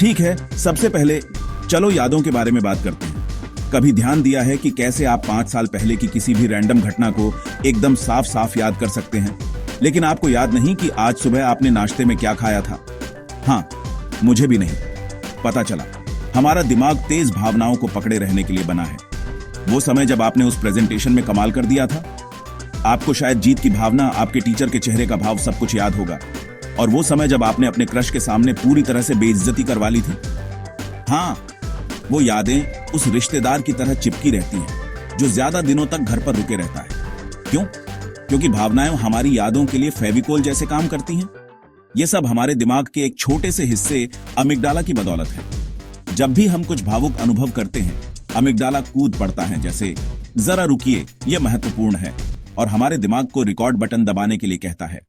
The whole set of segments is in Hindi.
ठीक है, सबसे पहले चलो यादों के बारे में बात करते हैं। कभी ध्यान दिया है कि कैसे आप 5 साल पहले की किसी भी रैंडम घटना को एकदम साफ साफ याद कर सकते हैं, लेकिन आपको याद नहीं कि आज सुबह आपने नाश्ते में क्या खाया था? हाँ, मुझे भी नहीं पता चला। हमारा दिमाग तेज भावनाओं को पकड़े रहने के लिए बना है। वो समय जब आपने उस प्रेजेंटेशन में कमाल कर दिया था, आपको शायद जीत की भावना, आपके टीचर के चेहरे का भाव सब कुछ याद होगा। और वो समय जब आपने अपने क्रश के सामने पूरी तरह से बेइज्जती करवा ली थी। हाँ, वो यादें उस रिश्तेदार की तरह चिपकी रहती हैं जो ज्यादा दिनों तक घर पर रुके रहता है। क्यों? क्योंकि भावनाएं हमारी यादों के लिए फेविकोल जैसे काम करती हैं। ये सब हमारे दिमाग के एक छोटे से हिस्से अमिगडाला की बदौलत है। जब भी हम कुछ भावुक अनुभव करते हैं, अमिगडाला कूद पड़ता है, जैसे जरा रुकिए, यह महत्वपूर्ण है, और हमारे दिमाग को रिकॉर्ड बटन दबाने के लिए कहता है।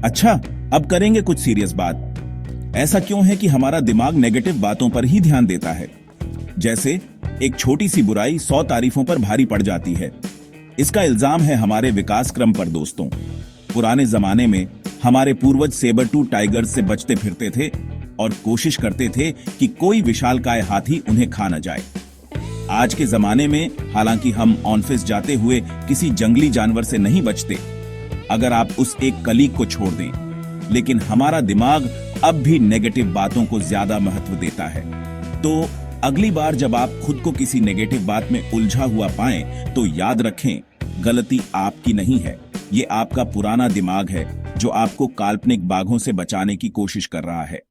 अच्छा, अब करेंगे कुछ सीरियस बात। ऐसा क्यों है कि हमारा दिमाग नेगेटिव बातों पर ही ध्यान देता है? जैसे एक छोटी सी बुराई 100 तारीफों पर भारी पड़ जाती है। इसका इल्जाम है हमारे विकास क्रम पर। दोस्तों, पुराने जमाने में हमारे पूर्वज सेबर टूथ टाइगर से बचते फिरते थे और कोशिश करते थे कि कोई विशालकाय हाथी उन्हें खा न जाए। आज के जमाने में हालांकि हम ऑफिस जाते हुए किसी जंगली जानवर से नहीं बचते, अगर आप उस एक कलीग को छोड़ दें, लेकिन हमारा दिमाग अब भी नेगेटिव बातों को ज्यादा महत्व देता है। तो अगली बार जब आप खुद को किसी नेगेटिव बात में उलझा हुआ पाएं, तो याद रखें, गलती आपकी नहीं है। ये आपका पुराना दिमाग है जो आपको काल्पनिक बाघों से बचाने की कोशिश कर रहा है।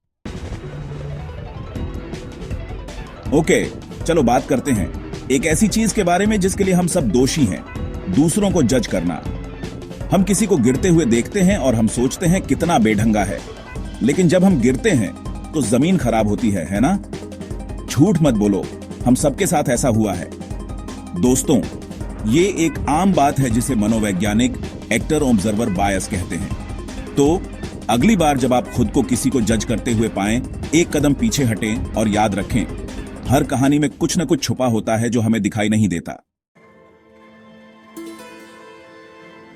ओके, चलो बात करते हैं एक ऐसी चीज के बारे में जिसके लिए हम सब दोषी हैं, दूसरों को जज करना। हम किसी को गिरते हुए देखते हैं और हम सोचते हैं कितना बेढंगा है, लेकिन जब हम गिरते हैं तो जमीन खराब होती है ना? झूठ मत बोलो, हम सबके साथ ऐसा हुआ है। दोस्तों, ये एक आम बात है जिसे मनोवैज्ञानिक एक्टर ऑब्जर्वर बायस कहते हैं। तो अगली बार जब आप खुद को किसी को जज करते हुए पाएं, एक कदम पीछे हटें और याद रखें, हर कहानी में कुछ न कुछ छुपा होता है जो हमें दिखाई नहीं देता।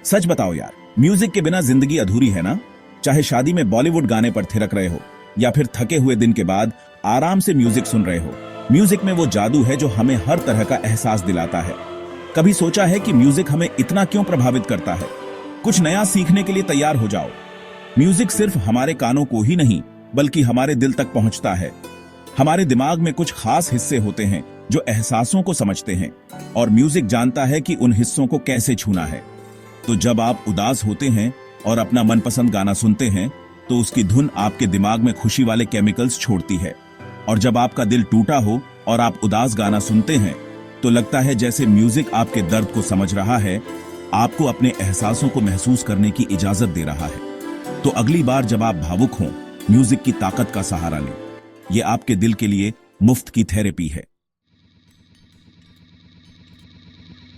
सच बताओ यार, म्यूजिक के बिना जिंदगी अधूरी है ना? चाहे शादी में बॉलीवुड गाने पर थिरक रहे हो या फिर थके हुए दिन के बाद आराम से म्यूजिक सुन रहे हो, म्यूजिक में वो जादू है जो हमें हर तरह का एहसास दिलाता है। कभी सोचा है कि म्यूजिक हमें इतना क्यों प्रभावित करता है? कुछ नया सीखने के लिए तैयार हो जाओ। म्यूजिक सिर्फ हमारे कानों को ही नहीं, बल्कि हमारे दिल तक पहुंचता है। हमारे दिमाग में कुछ खास हिस्से होते हैं जो एहसासों को समझते हैं, और म्यूजिक जानता है कि उन हिस्सों को कैसे छूना है। तो जब आप उदास होते हैं और अपना मनपसंद गाना सुनते हैं, तो उसकी धुन आपके दिमाग में खुशी वाले केमिकल्स छोड़ती है। और जब आपका दिल टूटा हो और आप उदास गाना सुनते हैं, तो लगता है जैसे म्यूजिक आपके दर्द को समझ रहा है, आपको अपने एहसासों को महसूस करने की इजाजत दे रहा है। तो अगली बार जब आप भावुक हों, म्यूजिक की ताकत का सहारा लें। यह आपके दिल के लिए मुफ्त की थेरेपी है।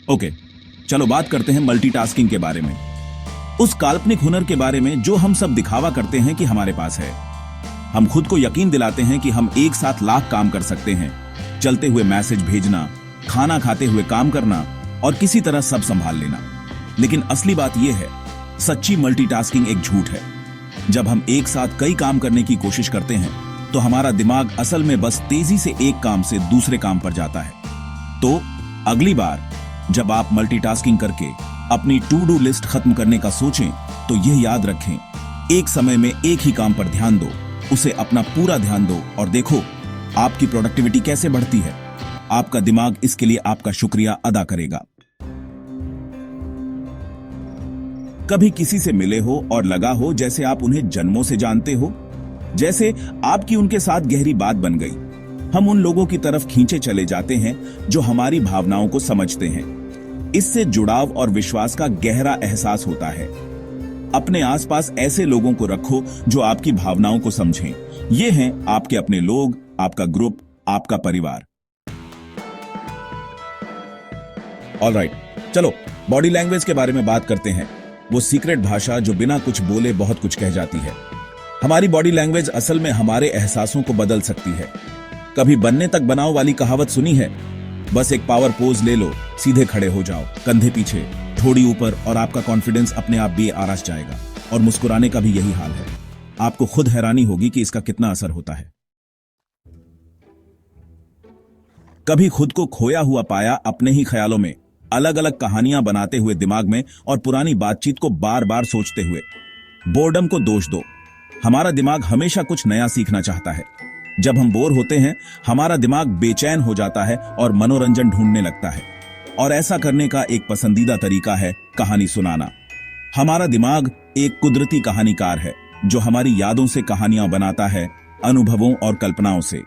ओके, चलो बात करते हैं मल्टीटास्किंग के बारे में, उस काल्पनिक हुनर के बारे में जो हम सब दिखावा करते हैं कि हमारे पास है। हम खुद को यकीन दिलाते हैं कि हम एक साथ लाख काम कर सकते हैं, चलते हुए मैसेज भेजना, खाना खाते हुए काम करना और किसी तरह सब संभाल लेना। लेकिन असली बात यह है, सच्ची मल्टीटास्किंग एक झूठ है। जब हम एक साथ कई काम करने की कोशिश करते हैं, तो हमारा दिमाग असल में बस तेजी से एक काम से दूसरे काम पर जाता है। तो अगली बार जब आप मल्टीटास्किंग करके अपनी टू डू लिस्ट खत्म करने का सोचें, तो यह याद रखें, एक समय में एक ही काम पर ध्यान दो, उसे अपना पूरा ध्यान दो और देखो आपकी प्रोडक्टिविटी कैसे बढ़ती है। आपका दिमाग इसके लिए आपका शुक्रिया अदा करेगा। कभी किसी से मिले हो और लगा हो जैसे आप उन्हें जन्मों से जानते हो, जैसे आपकी उनके साथ गहरी बात बन गई। हम उन लोगों की तरफ खींचे चले जाते हैं जो हमारी भावनाओं को समझते हैं। इससे जुड़ाव और विश्वास का गहरा एहसास होता है। अपने आसपास ऐसे लोगों को रखो जो आपकी भावनाओं को समझें। ये हैं आपके अपने लोग, आपका ग्रुप, आपका परिवार। ऑलराइट, चलो बॉडी लैंग्वेज के बारे में बात करते हैं। वो सीक्रेट भाषा जो बिना कुछ बोले बहुत कुछ कह जाती है। हमारी बॉडी लैंग्वेज असल में हमारे एहसासों को बदल सकती है। कभी बनने तक बनाओ वाली कहावत सुनी है? बस एक पावर पोज ले लो, सीधे खड़े हो जाओ, कंधे पीछे, थोड़ी ऊपर, और आपका कॉन्फिडेंस अपने आप बेआराश जाएगा। और मुस्कुराने का भी यही हाल है। आपको खुद हैरानी होगी कि इसका कितना असर होता है। कभी खुद को खोया हुआ पाया अपने ही ख्यालों में, अलग अलग कहानियां बनाते हुए दिमाग में और पुरानी बातचीत को बार बार सोचते हुए। बोर्डम को दोष दो। हमारा दिमाग हमेशा कुछ नया सीखना चाहता है। जब हम बोर होते हैं, हमारा दिमाग बेचैन हो जाता है और मनोरंजन ढूंढने लगता है। और ऐसा करने का एक पसंदीदा तरीका है कहानी सुनाना। हमारा दिमाग एक कुदरती कहानीकार है जो हमारी यादों से कहानियां बनाता है, अनुभवों और कल्पनाओं से।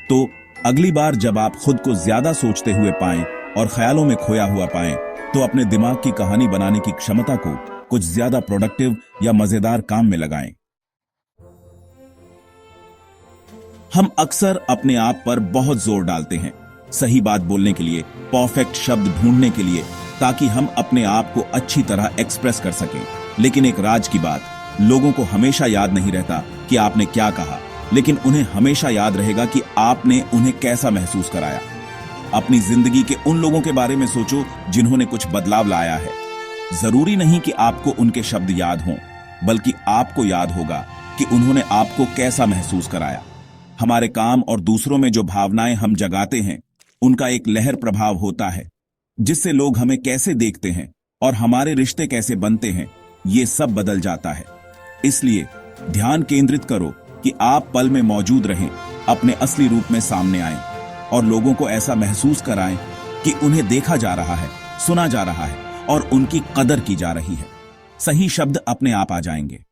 तो अगली बार जब आप खुद को ज्यादा सोचते हुए पाएं और ख्यालों में खोया हुआ पाएं, तो अपने दिमाग की कहानी बनाने की क्षमता को कुछ ज्यादा प्रोडक्टिव या मजेदार काम में लगाएं। हम अक्सर अपने आप पर बहुत जोर डालते हैं, सही बात बोलने के लिए, परफेक्ट शब्द ढूंढने के लिए, ताकि हम अपने आप को अच्छी तरह एक्सप्रेस कर सकें। लेकिन एक राज की बात, लोगों को हमेशा याद नहीं रहता कि आपने क्या कहा, लेकिन उन्हें हमेशा याद रहेगा कि आपने उन्हें कैसा महसूस कराया। अपनी जिंदगी के उन लोगों के बारे में सोचो जिन्होंने कुछ बदलाव लाया है। जरूरी नहीं कि आपको उनके शब्द याद हों, बल्कि आपको याद होगा कि उन्होंने आपको कैसा महसूस कराया। हमारे काम और दूसरों में जो भावनाएं हम जगाते हैं, उनका एक लहर प्रभाव होता है, जिससे लोग हमें कैसे देखते हैं और हमारे रिश्ते कैसे बनते हैं, ये सब बदल जाता है। इसलिए ध्यान केंद्रित करो कि आप पल में मौजूद रहें, अपने असली रूप में सामने आएं और लोगों को ऐसा महसूस कराएं कि उन्हें देखा जा रहा है, सुना जा रहा है और उनकी कदर की जा रही है। सही शब्द अपने आप आ जाएंगे।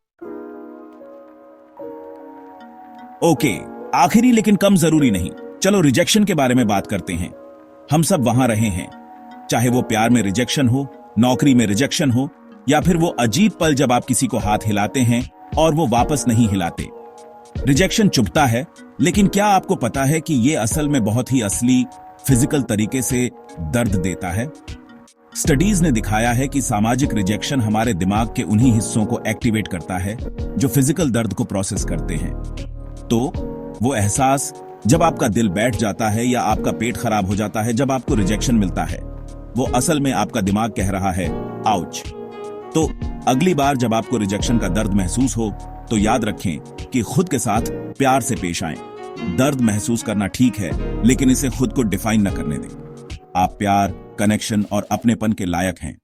ओके, आखिरी लेकिन कम जरूरी नहीं, चलो रिजेक्शन के बारे में बात करते हैं। हम सब वहां रहे हैं, चाहे वो प्यार में रिजेक्शन हो, नौकरी में रिजेक्शन हो, या फिर वो अजीब पल जब आप किसी को हाथ हिलाते हैं और वो वापस नहीं हिलाते। रिजेक्शन चुभता है, लेकिन क्या आपको पता है कि ये असल में बहुत ही असली फिजिकल तरीके से दर्द देता है। स्टडीज ने दिखाया है कि सामाजिक रिजेक्शन हमारे दिमाग के उन्हीं हिस्सों को एक्टिवेट करता है जो फिजिकल दर्द को प्रोसेस करते हैं। तो वो एहसास जब आपका दिल बैठ जाता है या आपका पेट खराब हो जाता है जब आपको रिजेक्शन मिलता है, वो असल में आपका दिमाग कह रहा है आउच। तो अगली बार जब आपको रिजेक्शन का दर्द महसूस हो, तो याद रखें कि खुद के साथ प्यार से पेश आएं। दर्द महसूस करना ठीक है, लेकिन इसे खुद को डिफाइन न करने दें। आप प्यार, कनेक्शन और अपनेपन के लायक हैं।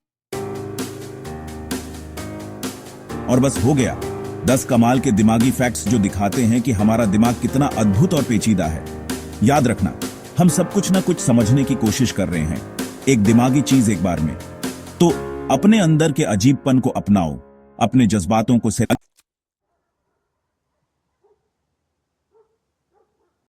और बस हो गया 10 कमाल के दिमागी फैक्ट्स जो दिखाते हैं कि हमारा दिमाग कितना अद्भुत और पेचीदा है। याद रखना, हम सब कुछ ना कुछ समझने की कोशिश कर रहे हैं, एक दिमागी चीज एक बार में। तो अपने अंदर के अजीबपन को अपनाओ, अपने जज्बातों को